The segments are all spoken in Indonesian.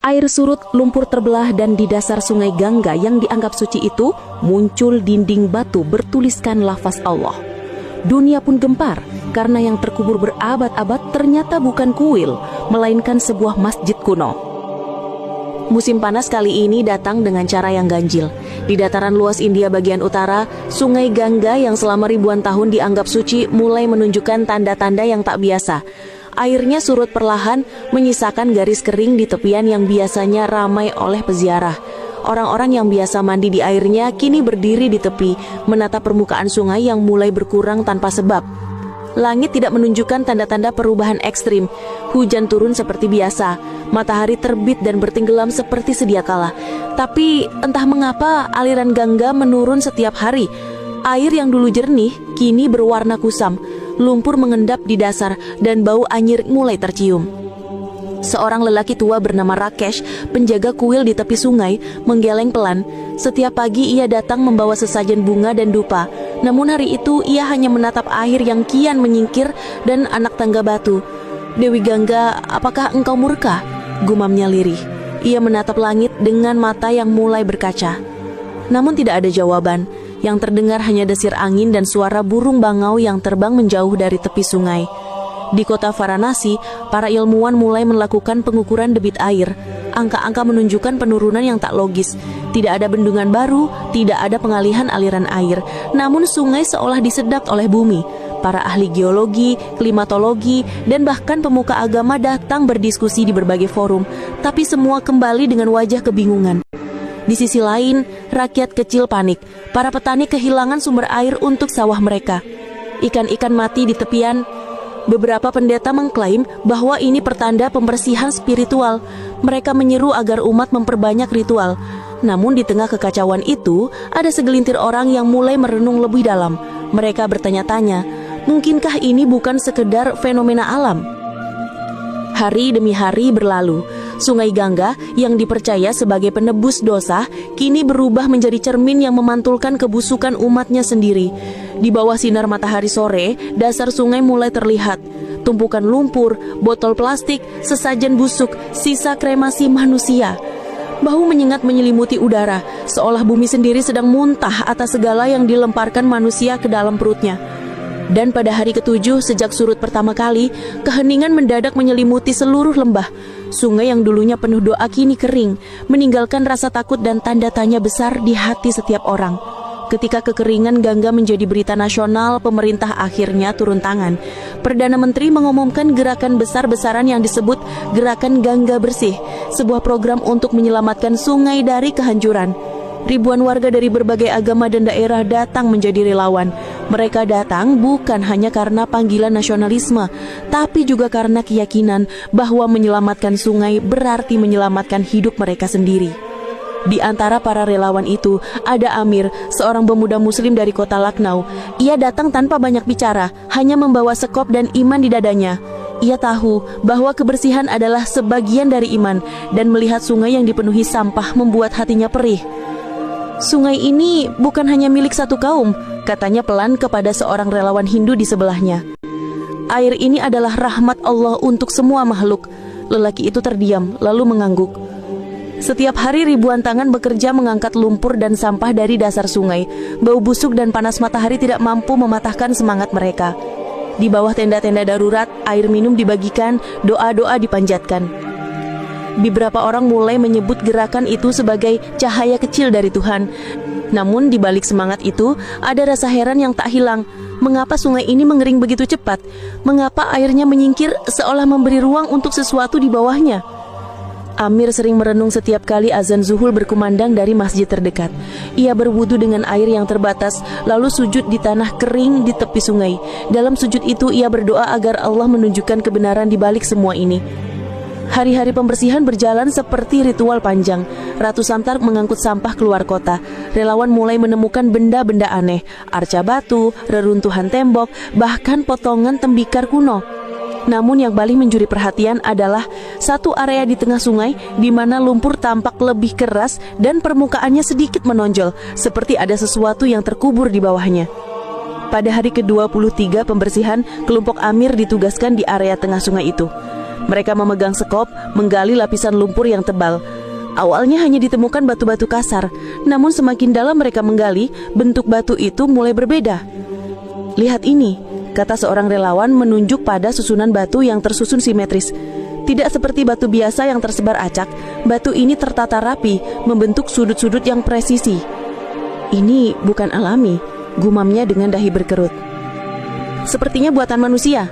Air surut, lumpur terbelah, dan di dasar sungai Gangga yang dianggap suci itu muncul dinding batu bertuliskan lafaz Allah. Dunia pun gempar karena yang terkubur berabad-abad ternyata bukan kuil, melainkan sebuah masjid kuno. Musim panas kali ini datang dengan cara yang ganjil. Di dataran luas India bagian utara, sungai Gangga yang selama ribuan tahun dianggap suci mulai menunjukkan tanda-tanda yang tak biasa. Airnya surut perlahan, menyisakan garis kering di tepian yang biasanya ramai oleh peziarah. Orang-orang yang biasa mandi di airnya kini berdiri di tepi, menatap permukaan sungai yang mulai berkurang tanpa sebab. Langit tidak menunjukkan tanda-tanda perubahan ekstrim. Hujan turun seperti biasa, matahari terbit dan bertenggelam seperti sedia kala. Tapi entah mengapa aliran Gangga menurun setiap hari. Air yang dulu jernih kini berwarna kusam. Lumpur mengendap di dasar dan bau anyir mulai tercium. Seorang lelaki tua bernama Rakesh, penjaga kuil di tepi sungai, menggeleng pelan. Setiap pagi ia datang membawa sesajen bunga dan dupa. Namun hari itu ia hanya menatap air yang kian menyingkir dan anak tangga batu. "Dewi Gangga, apakah engkau murka?" gumamnya lirih. Ia menatap langit dengan mata yang mulai berkaca. Namun tidak ada jawaban. Yang terdengar hanya desir angin dan suara burung bangau yang terbang menjauh dari tepi sungai. Di kota Varanasi, para ilmuwan mulai melakukan pengukuran debit air. Angka-angka menunjukkan penurunan yang tak logis. Tidak ada bendungan baru, tidak ada pengalihan aliran air. Namun sungai seolah disedot oleh bumi. Para ahli geologi, klimatologi, dan bahkan pemuka agama datang berdiskusi di berbagai forum. Tapi semua kembali dengan wajah kebingungan. Di sisi lain, rakyat kecil panik. Para petani kehilangan sumber air untuk sawah mereka. Ikan-ikan mati di tepian. Beberapa pendeta mengklaim bahwa ini pertanda pembersihan spiritual. Mereka menyeru agar umat memperbanyak ritual. Namun di tengah kekacauan itu, ada segelintir orang yang mulai merenung lebih dalam. Mereka bertanya-tanya, mungkinkah ini bukan sekedar fenomena alam? Hari demi hari berlalu. Sungai Gangga yang dipercaya sebagai penebus dosa kini berubah menjadi cermin yang memantulkan kebusukan umatnya sendiri. Di bawah sinar matahari sore, dasar sungai mulai terlihat. Tumpukan lumpur, botol plastik, sesajen busuk, sisa kremasi manusia. Bau menyengat menyelimuti udara, seolah bumi sendiri sedang muntah atas segala yang dilemparkan manusia ke dalam perutnya. Dan pada hari ke-7 sejak surut pertama kali, keheningan mendadak menyelimuti seluruh lembah. Sungai yang dulunya penuh doa kini kering, meninggalkan rasa takut dan tanda tanya besar di hati setiap orang. Ketika kekeringan Gangga menjadi berita nasional, pemerintah akhirnya turun tangan. Perdana Menteri mengumumkan gerakan besar-besaran yang disebut Gerakan Gangga Bersih, sebuah program untuk menyelamatkan sungai dari kehancuran. Ribuan warga dari berbagai agama dan daerah datang menjadi relawan. Mereka datang bukan hanya karena panggilan nasionalisme, tapi juga karena keyakinan bahwa menyelamatkan sungai berarti menyelamatkan hidup mereka sendiri. Di antara para relawan itu, ada Amir, seorang pemuda muslim dari kota Lucknow. Ia datang tanpa banyak bicara, hanya membawa sekop dan iman di dadanya. Ia tahu bahwa kebersihan adalah sebagian dari iman, dan melihat sungai yang dipenuhi sampah membuat hatinya perih. "Sungai ini bukan hanya milik satu kaum," katanya pelan kepada seorang relawan Hindu di sebelahnya. "Air ini adalah rahmat Allah untuk semua makhluk." Lelaki itu terdiam, lalu mengangguk. Setiap hari ribuan tangan bekerja mengangkat lumpur dan sampah dari dasar sungai. Bau busuk dan panas matahari tidak mampu mematahkan semangat mereka. Di bawah tenda-tenda darurat, air minum dibagikan, doa-doa dipanjatkan. Beberapa orang mulai menyebut gerakan itu sebagai cahaya kecil dari Tuhan. Namun di balik semangat itu, ada rasa heran yang tak hilang. Mengapa sungai ini mengering begitu cepat? Mengapa airnya menyingkir seolah memberi ruang untuk sesuatu di bawahnya? Amir sering merenung setiap kali azan zuhur berkumandang dari masjid terdekat. Ia berwudu dengan air yang terbatas, lalu sujud di tanah kering di tepi sungai. Dalam sujud itu ia berdoa agar Allah menunjukkan kebenaran di balik semua ini. Hari-hari pembersihan berjalan seperti ritual panjang. Ratusan truk mengangkut sampah keluar kota. Relawan mulai menemukan benda-benda aneh, arca batu, reruntuhan tembok, bahkan potongan tembikar kuno. Namun yang paling mencuri perhatian adalah satu area di tengah sungai di mana lumpur tampak lebih keras dan permukaannya sedikit menonjol, seperti ada sesuatu yang terkubur di bawahnya. Pada hari ke-23 pembersihan, kelompok Amir ditugaskan di area tengah sungai itu. Mereka memegang sekop, menggali lapisan lumpur yang tebal. Awalnya hanya ditemukan batu-batu kasar, namun semakin dalam mereka menggali, bentuk batu itu mulai berbeda. "Lihat ini," kata seorang relawan menunjuk pada susunan batu yang tersusun simetris. Tidak seperti batu biasa yang tersebar acak, batu ini tertata rapi, membentuk sudut-sudut yang presisi. "Ini bukan alami," gumamnya dengan dahi berkerut. "Sepertinya buatan manusia."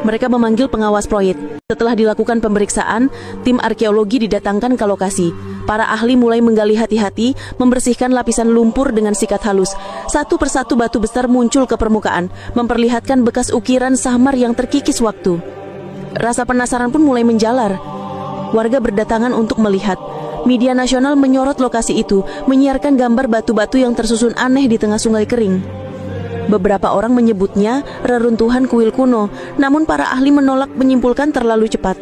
Mereka memanggil pengawas proyek. Setelah dilakukan pemeriksaan, tim arkeologi didatangkan ke lokasi. Para ahli mulai menggali hati-hati, membersihkan lapisan lumpur dengan sikat halus. Satu persatu batu besar muncul ke permukaan, memperlihatkan bekas ukiran samar yang terkikis waktu. Rasa penasaran pun mulai menjalar. Warga berdatangan untuk melihat. Media nasional menyorot lokasi itu, menyiarkan gambar batu-batu yang tersusun aneh di tengah sungai kering. Beberapa orang menyebutnya reruntuhan kuil kuno, namun para ahli menolak, menyimpulkan terlalu cepat.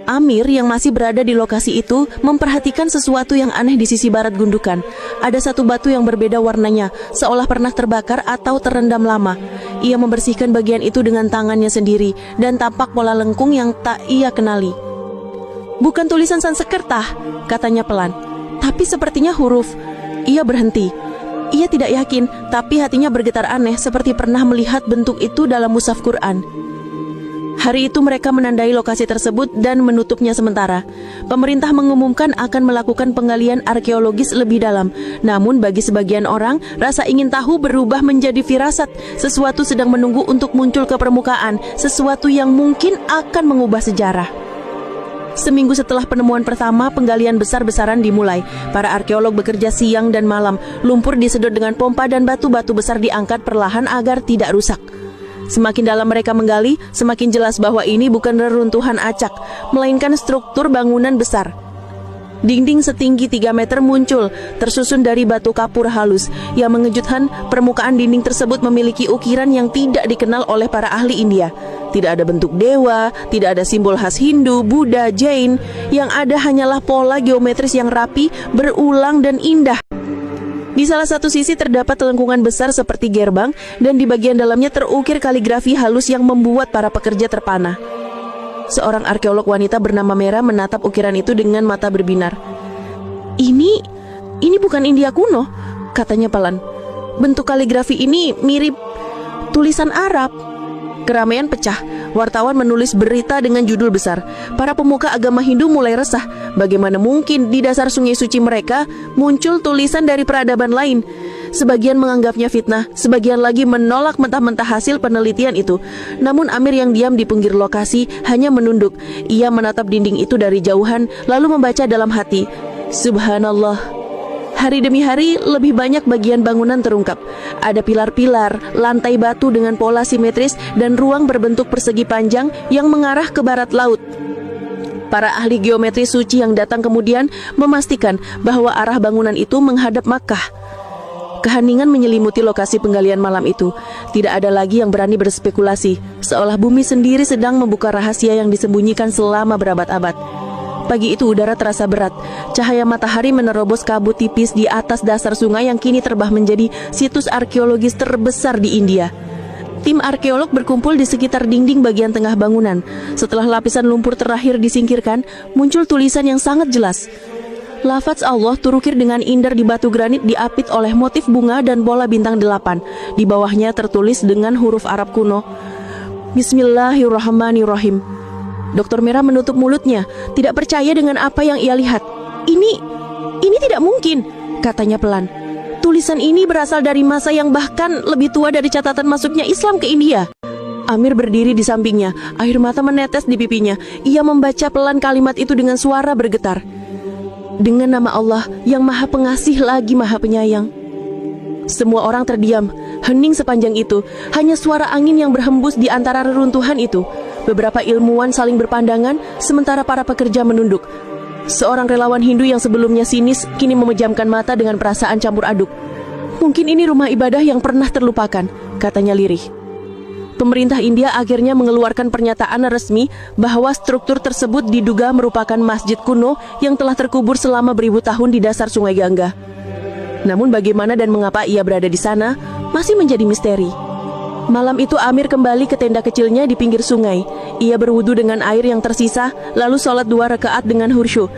Amir yang masih berada di lokasi itu memperhatikan sesuatu yang aneh di sisi barat gundukan. Ada satu batu yang berbeda warnanya, seolah pernah terbakar atau terendam lama. Ia membersihkan bagian itu dengan tangannya sendiri, dan tampak pola lengkung yang tak ia kenali. "Bukan tulisan Sanskerta," katanya pelan, "tapi sepertinya huruf." Ia berhenti. Ia tidak yakin, tapi hatinya bergetar aneh, seperti pernah melihat bentuk itu dalam mushaf Quran. Hari itu mereka menandai lokasi tersebut dan menutupnya sementara. Pemerintah mengumumkan akan melakukan penggalian arkeologis lebih dalam. Namun bagi sebagian orang, rasa ingin tahu berubah menjadi firasat. Sesuatu sedang menunggu untuk muncul ke permukaan, sesuatu yang mungkin akan mengubah sejarah. Seminggu setelah penemuan pertama, penggalian besar-besaran dimulai. Para arkeolog bekerja siang dan malam. Lumpur disedot dengan pompa dan batu-batu besar diangkat perlahan agar tidak rusak. Semakin dalam mereka menggali, semakin jelas bahwa ini bukan reruntuhan acak, melainkan struktur bangunan besar. Dinding setinggi 3 meter muncul, tersusun dari batu kapur halus. Yang mengejutkan, permukaan dinding tersebut memiliki ukiran yang tidak dikenal oleh para ahli India. Tidak ada bentuk dewa, tidak ada simbol khas Hindu, Buddha, Jain. Yang ada hanyalah pola geometris yang rapi, berulang dan indah. Di salah satu sisi terdapat lengkungan besar seperti gerbang, dan di bagian dalamnya terukir kaligrafi halus yang membuat para pekerja terpana. Seorang arkeolog wanita bernama Mera menatap ukiran itu dengan mata berbinar. Ini bukan India kuno," katanya pelan. "Bentuk kaligrafi ini mirip tulisan Arab." Keramaian pecah. Wartawan menulis berita dengan judul besar. Para pemuka agama Hindu mulai resah. Bagaimana mungkin di dasar sungai suci mereka muncul tulisan dari peradaban lain? Sebagian menganggapnya fitnah, sebagian lagi menolak mentah-mentah hasil penelitian itu. Namun Amir yang diam di pinggir lokasi hanya menunduk. Ia menatap dinding itu dari jauhan, lalu membaca dalam hati, "Subhanallah." Hari demi hari, lebih banyak bagian bangunan terungkap. Ada pilar-pilar, lantai batu dengan pola simetris, dan ruang berbentuk persegi panjang yang mengarah ke barat laut. Para ahli geometri suci yang datang kemudian memastikan bahwa arah bangunan itu menghadap Makkah. Keheningan menyelimuti lokasi penggalian malam itu. Tidak ada lagi yang berani berspekulasi, seolah bumi sendiri sedang membuka rahasia yang disembunyikan selama berabad-abad. Pagi itu udara terasa berat. Cahaya matahari menerobos kabut tipis di atas dasar sungai yang kini terbah menjadi situs arkeologis terbesar di India. Tim arkeolog berkumpul di sekitar dinding bagian tengah bangunan. Setelah lapisan lumpur terakhir disingkirkan, muncul tulisan yang sangat jelas. Lafaz Allah terukir dengan indah di batu granit, diapit oleh motif bunga dan bola bintang 8. Di bawahnya tertulis dengan huruf Arab kuno, "Bismillahirrahmanirrahim." Dokter Mera menutup mulutnya, tidak percaya dengan apa yang ia lihat. Ini tidak mungkin," katanya pelan. "Tulisan ini berasal dari masa yang bahkan lebih tua dari catatan masuknya Islam ke India." Amir berdiri di sampingnya, air mata menetes di pipinya. Ia membaca pelan kalimat itu dengan suara bergetar. "Dengan nama Allah yang Maha Pengasih lagi Maha Penyayang." Semua orang terdiam, hening sepanjang itu. Hanya suara angin yang berhembus di antara reruntuhan itu. Beberapa ilmuwan saling berpandangan, sementara para pekerja menunduk. Seorang relawan Hindu yang sebelumnya sinis, kini memejamkan mata dengan perasaan campur aduk. "Mungkin ini rumah ibadah yang pernah terlupakan," katanya lirih. Pemerintah India akhirnya mengeluarkan pernyataan resmi bahwa struktur tersebut diduga merupakan masjid kuno yang telah terkubur selama beribu tahun di dasar sungai Gangga. Namun bagaimana dan mengapa ia berada di sana masih menjadi misteri. Malam itu Amir kembali ke tenda kecilnya di pinggir sungai. Ia berwudu dengan air yang tersisa, lalu sholat 2 rakaat dengan khusyuk.